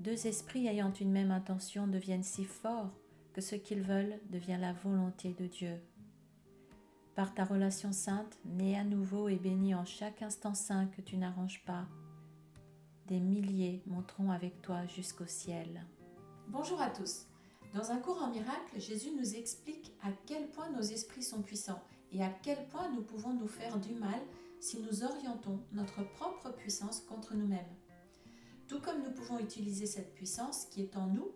Deux esprits ayant une même intention deviennent si forts que ce qu'ils veulent devient la volonté de Dieu. Par ta relation sainte, née à nouveau et bénie en chaque instant saint que tu n'arranges pas, des milliers monteront avec toi jusqu'au ciel. Bonjour à tous. Dans un cours en miracle, Jésus nous explique à quel point nos esprits sont puissants et à quel point nous pouvons nous faire du mal si nous orientons notre propre puissance contre nous-mêmes. Tout comme nous pouvons utiliser cette puissance qui est en nous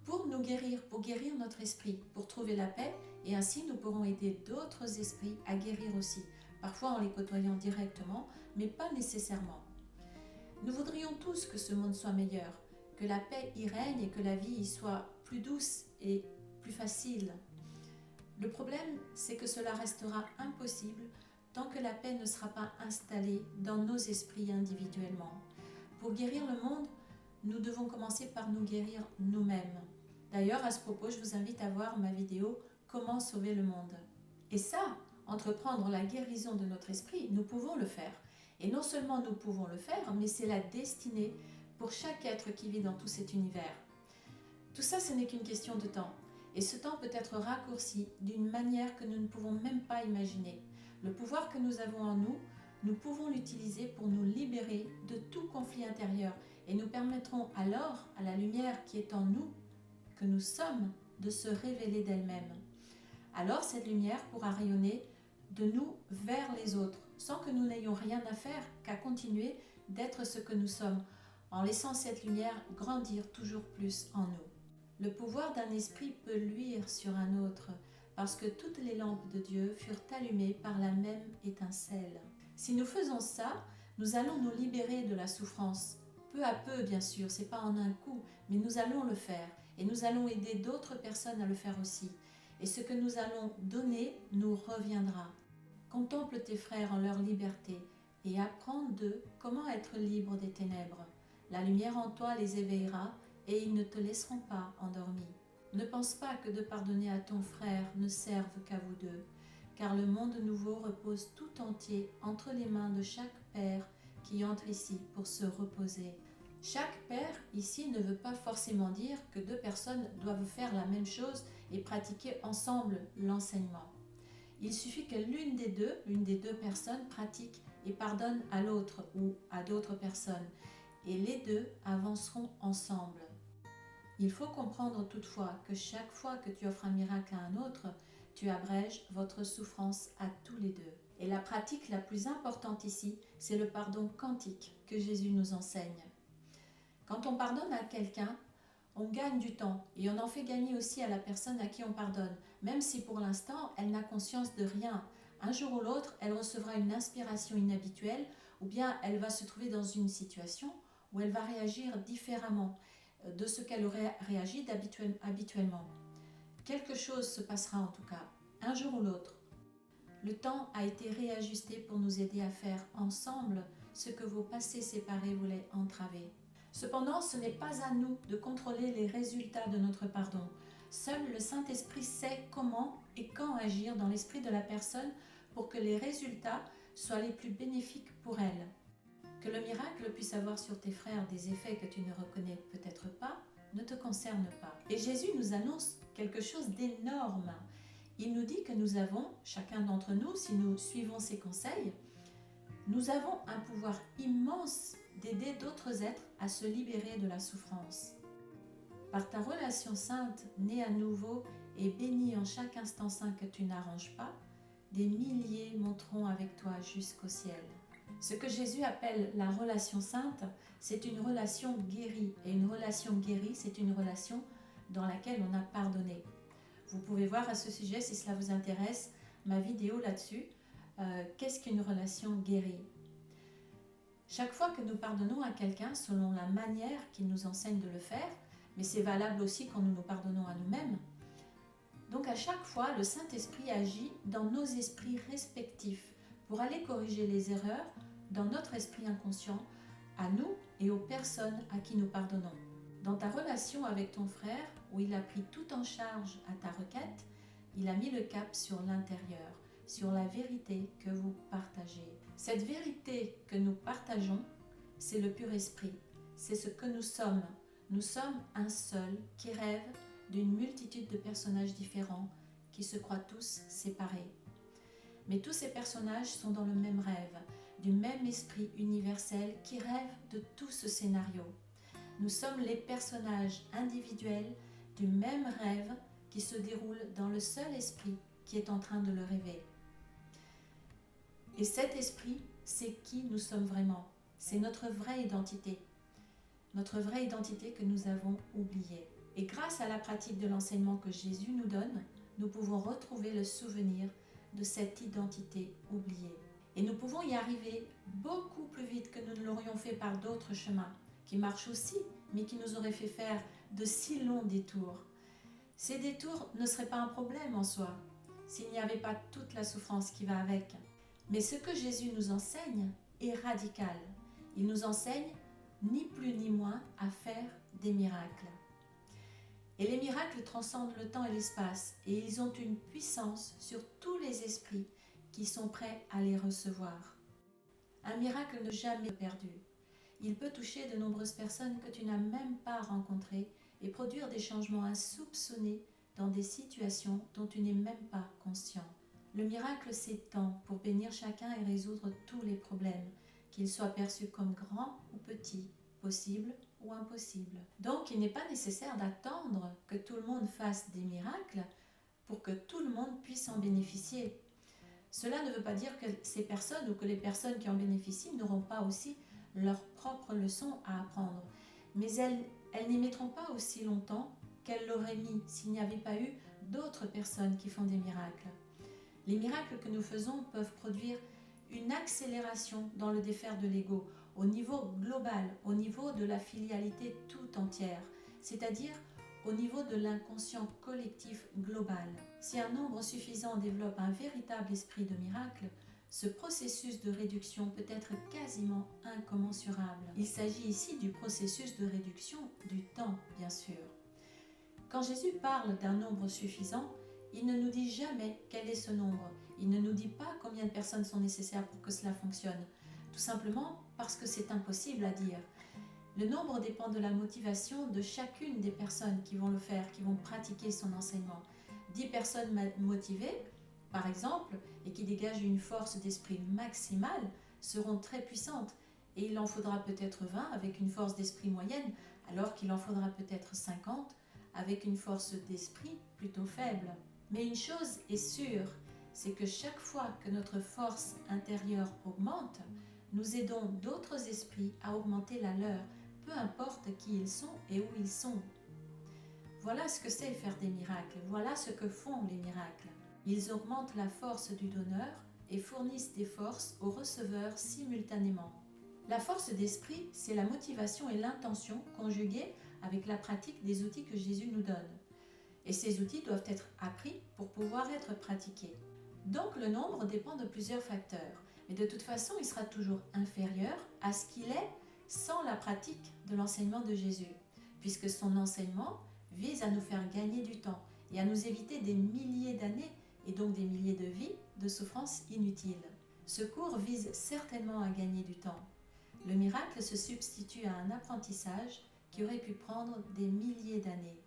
pour nous guérir, pour guérir notre esprit, pour trouver la paix, et ainsi nous pourrons aider d'autres esprits à guérir aussi, parfois en les côtoyant directement, mais pas nécessairement. Nous voudrions tous que ce monde soit meilleur, que la paix y règne et que la vie y soit plus douce et plus facile. Le problème, c'est que cela restera impossible tant que la paix ne sera pas installée dans nos esprits individuellement. Pour guérir le monde, nous devons commencer par nous guérir nous-mêmes. D'ailleurs, à ce propos, je vous invite à voir ma vidéo « Comment sauver le monde ». Et ça, entreprendre la guérison de notre esprit, nous pouvons le faire. Et non seulement nous pouvons le faire, mais c'est la destinée pour chaque être qui vit dans tout cet univers. Tout ça, ce n'est qu'une question de temps. Et ce temps peut être raccourci d'une manière que nous ne pouvons même pas imaginer. Le pouvoir que nous avons en nous, nous pouvons l'utiliser pour nous libérer de tout conflit intérieur et nous permettrons alors à la lumière qui est en nous, que nous sommes, de se révéler d'elle-même. Alors cette lumière pourra rayonner de nous vers les autres, sans que nous n'ayons rien à faire qu'à continuer d'être ce que nous sommes, en laissant cette lumière grandir toujours plus en nous. Le pouvoir d'un esprit peut luire sur un autre, parce que toutes les lampes de Dieu furent allumées par la même étincelle. Si nous faisons ça, nous allons nous libérer de la souffrance. Peu à peu, bien sûr, c'est pas en un coup, mais nous allons le faire et nous allons aider d'autres personnes à le faire aussi. Et ce que nous allons donner nous reviendra. Contemple tes frères en leur liberté et apprends d'eux comment être libres des ténèbres. La lumière en toi les éveillera et ils ne te laisseront pas endormis. Ne pense pas que de pardonner à ton frère ne serve qu'à vous deux, car le monde nouveau repose tout entier entre les mains de chaque père qui entre ici pour se reposer. Chaque père ici ne veut pas forcément dire que deux personnes doivent faire la même chose et pratiquer ensemble l'enseignement. Il suffit que l'une des deux personnes pratique et pardonne à l'autre ou à d'autres personnes, et les deux avanceront ensemble. Il faut comprendre toutefois que chaque fois que tu offres un miracle à un autre, tu abrèges votre souffrance à tous les deux. Et la pratique la plus importante ici, c'est le pardon quantique que Jésus nous enseigne. Quand on pardonne à quelqu'un, on gagne du temps et on en fait gagner aussi à la personne à qui on pardonne, même si pour l'instant elle n'a conscience de rien. Un jour ou l'autre, elle recevra une inspiration inhabituelle ou bien elle va se trouver dans une situation où elle va réagir différemment de ce qu'elle aurait réagi habituellement. Quelque chose se passera en tout cas, un jour ou l'autre. Le temps a été réajusté pour nous aider à faire ensemble ce que vos passés séparés voulaient entraver. Cependant, ce n'est pas à nous de contrôler les résultats de notre pardon. Seul le Saint-Esprit sait comment et quand agir dans l'esprit de la personne pour que les résultats soient les plus bénéfiques pour elle. Que le miracle puisse avoir sur tes frères des effets que tu ne reconnais peut-être pas, ne te concerne pas. Et Jésus nous annonce quelque chose d'énorme. Il nous dit que nous avons, chacun d'entre nous, si nous suivons ses conseils, nous avons un pouvoir immense d'aider d'autres êtres à se libérer de la souffrance. Par ta relation sainte, née à nouveau et bénie en chaque instant saint que tu n'arranges pas, des milliers monteront avec toi jusqu'au ciel. Ce que Jésus appelle la relation sainte, c'est une relation guérie. Et une relation guérie, c'est une relation dans laquelle on a pardonné. Vous pouvez voir à ce sujet, si cela vous intéresse, ma vidéo là-dessus. Qu'est-ce qu'une relation guérie? Chaque fois que nous pardonnons à quelqu'un selon la manière qu'il nous enseigne de le faire, mais c'est valable aussi quand nous nous pardonnons à nous-mêmes, donc à chaque fois, le Saint-Esprit agit dans nos esprits respectifs pour aller corriger les erreurs dans notre esprit inconscient, à nous et aux personnes à qui nous pardonnons. Dans ta relation avec ton frère, où il a pris tout en charge à ta requête, il a mis le cap sur l'intérieur, sur la vérité que vous partagez. Cette vérité que nous partageons, c'est le pur esprit, c'est ce que nous sommes. Nous sommes un seul qui rêve d'une multitude de personnages différents qui se croient tous séparés. Mais tous ces personnages sont dans le même rêve, du même esprit universel qui rêve de tout ce scénario. Nous sommes les personnages individuels du même rêve qui se déroule dans le seul esprit qui est en train de le rêver. Et cet esprit, c'est qui nous sommes vraiment. C'est notre vraie identité que nous avons oubliée. Et grâce à la pratique de l'enseignement que Jésus nous donne, nous pouvons retrouver le souvenir de cette identité oubliée. Et nous pouvons y arriver beaucoup plus vite que nous ne l'aurions fait par d'autres chemins, qui marchent aussi, mais qui nous auraient fait faire de si longs détours. Ces détours ne seraient pas un problème en soi, s'il n'y avait pas toute la souffrance qui va avec. Mais ce que Jésus nous enseigne est radical. Il nous enseigne ni plus ni moins à faire des miracles. Et les miracles transcendent le temps et l'espace, et ils ont une puissance sur tous les esprits qui sont prêts à les recevoir. Un miracle n'est jamais perdu. Il peut toucher de nombreuses personnes que tu n'as même pas rencontrées et produire des changements insoupçonnés dans des situations dont tu n'es même pas conscient. Le miracle s'étend pour bénir chacun et résoudre tous les problèmes, qu'ils soient perçus comme grands ou petits, possibles ou impossibles. Donc il n'est pas nécessaire d'attendre que tout le monde fasse des miracles pour que tout le monde puisse en bénéficier. Cela ne veut pas dire que ces personnes ou que les personnes qui en bénéficient n'auront pas aussi leur propre leçon à apprendre. Mais elles n'y mettront pas aussi longtemps qu'elles l'auraient mis s'il n'y avait pas eu d'autres personnes qui font des miracles. Les miracles que nous faisons peuvent produire une accélération dans le défaire de l'ego, au niveau global, au niveau de la filialité tout entière, c'est-à-dire au niveau de l'inconscient collectif global. Si un nombre suffisant développe un véritable esprit de miracle, ce processus de réduction peut être quasiment incommensurable. Il s'agit ici du processus de réduction du temps, bien sûr. Quand Jésus parle d'un nombre suffisant, il ne nous dit jamais quel est ce nombre. Il ne nous dit pas combien de personnes sont nécessaires pour que cela fonctionne, tout simplement parce que c'est impossible à dire. Le nombre dépend de la motivation de chacune des personnes qui vont le faire, qui vont pratiquer son enseignement. 10 personnes motivées, par exemple, et qui dégagent une force d'esprit maximale, seront très puissantes. Et il en faudra peut-être 20 avec une force d'esprit moyenne, alors qu'il en faudra peut-être 50 avec une force d'esprit plutôt faible. Mais une chose est sûre, c'est que chaque fois que notre force intérieure augmente, nous aidons d'autres esprits à augmenter la leur, peu importe qui ils sont et où ils sont. Voilà ce que c'est faire des miracles, voilà ce que font les miracles. Ils augmentent la force du donneur et fournissent des forces aux receveurs simultanément. La force d'esprit, c'est la motivation et l'intention conjuguées avec la pratique des outils que Jésus nous donne. Et ces outils doivent être appris pour pouvoir être pratiqués. Donc le nombre dépend de plusieurs facteurs, mais de toute façon il sera toujours inférieur à ce qu'il est sans la pratique de l'enseignement de Jésus, puisque son enseignement vise à nous faire gagner du temps et à nous éviter des milliers d'années et donc des milliers de vies de souffrances inutiles. Ce cours vise certainement à gagner du temps. Le miracle se substitue à un apprentissage qui aurait pu prendre des milliers d'années.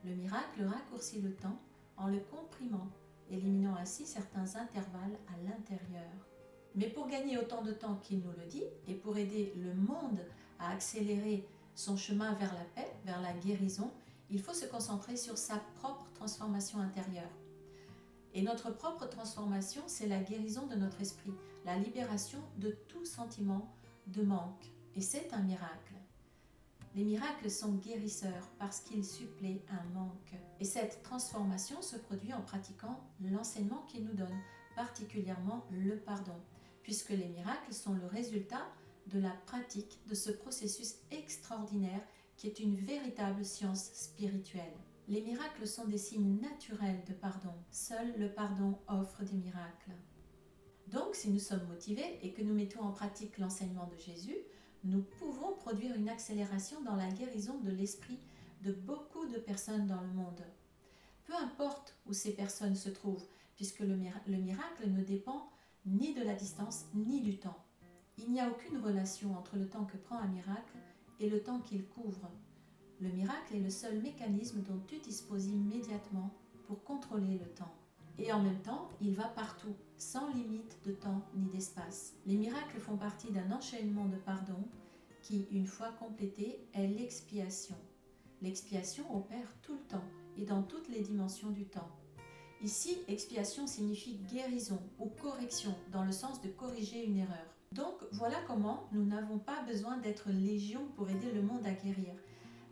Le miracle raccourcit le temps en le comprimant, éliminant ainsi certains intervalles à l'intérieur. Mais pour gagner autant de temps qu'il nous le dit, et pour aider le monde à accélérer son chemin vers la paix, vers la guérison, il faut se concentrer sur sa propre transformation intérieure. Et notre propre transformation, c'est la guérison de notre esprit, la libération de tout sentiment de manque. Et c'est un miracle. Les miracles sont guérisseurs parce qu'ils suppléent un manque. Et cette transformation se produit en pratiquant l'enseignement qu'il nous donne, particulièrement le pardon, puisque les miracles sont le résultat de la pratique de ce processus extraordinaire qui est une véritable science spirituelle. Les miracles sont des signes naturels de pardon. Seul le pardon offre des miracles. Donc, si nous sommes motivés et que nous mettons en pratique l'enseignement de Jésus, nous pouvons produire une accélération dans la guérison de l'esprit de beaucoup de personnes dans le monde. Peu importe où ces personnes se trouvent, puisque le miracle ne dépend ni de la distance ni du temps. Il n'y a aucune relation entre le temps que prend un miracle et le temps qu'il couvre. Le miracle est le seul mécanisme dont tu disposes immédiatement pour contrôler le temps. Et en même temps, il va partout, sans limite de temps ni d'espace. Les miracles font partie d'un enchaînement de pardon qui, une fois complété, est l'expiation. L'expiation opère tout le temps et dans toutes les dimensions du temps. Ici, expiation signifie guérison ou correction, dans le sens de corriger une erreur. Donc, voilà comment nous n'avons pas besoin d'être légion pour aider le monde à guérir.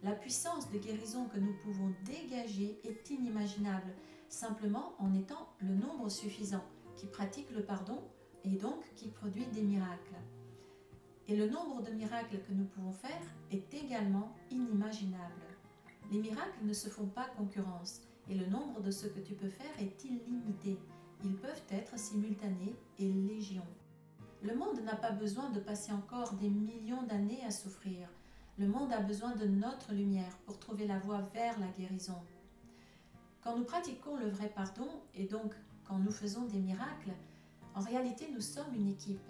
La puissance de guérison que nous pouvons dégager est inimaginable, simplement en étant le nombre suffisant qui pratique le pardon et donc qui produit des miracles. Et le nombre de miracles que nous pouvons faire est également inimaginable. Les miracles ne se font pas concurrence et le nombre de ce que tu peux faire est illimité. Ils peuvent être simultanés et légion. Le monde n'a pas besoin de passer encore des millions d'années à souffrir. Le monde a besoin de notre lumière pour trouver la voie vers la guérison. Quand nous pratiquons le vrai pardon et donc quand nous faisons des miracles, en réalité nous sommes une équipe,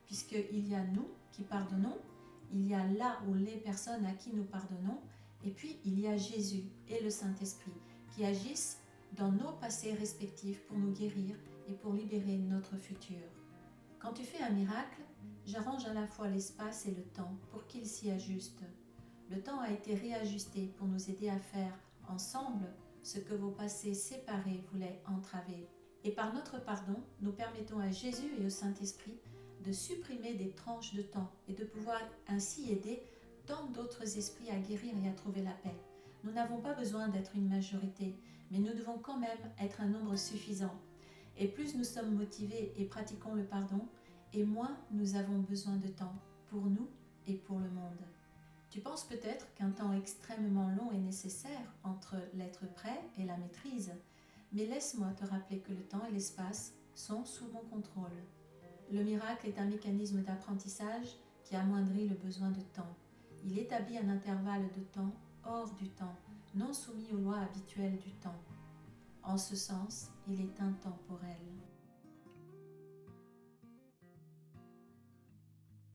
puisqu'il y a nous qui pardonnons, il y a là ou les personnes à qui nous pardonnons, et puis il y a Jésus et le Saint-Esprit qui agissent dans nos passés respectifs pour nous guérir et pour libérer notre futur. Quand tu fais un miracle, j'arrange à la fois l'espace et le temps pour qu'ils s'y ajustent. Le temps a été réajusté pour nous aider à faire ensemble ce que vos passés séparés voulaient entraver. Et par notre pardon, nous permettons à Jésus et au Saint-Esprit de supprimer des tranches de temps et de pouvoir ainsi aider tant d'autres esprits à guérir et à trouver la paix. Nous n'avons pas besoin d'être une majorité, mais nous devons quand même être un nombre suffisant. Et plus nous sommes motivés et pratiquons le pardon, et moins nous avons besoin de temps pour nous et pour le monde. Tu penses peut-être qu'un temps extrêmement long est nécessaire entre l'être prêt et la maîtrise, mais laisse-moi te rappeler que le temps et l'espace sont sous mon contrôle. Le miracle est un mécanisme d'apprentissage qui amoindrit le besoin de temps. Il établit un intervalle de temps hors du temps, non soumis aux lois habituelles du temps. En ce sens, il est intemporel.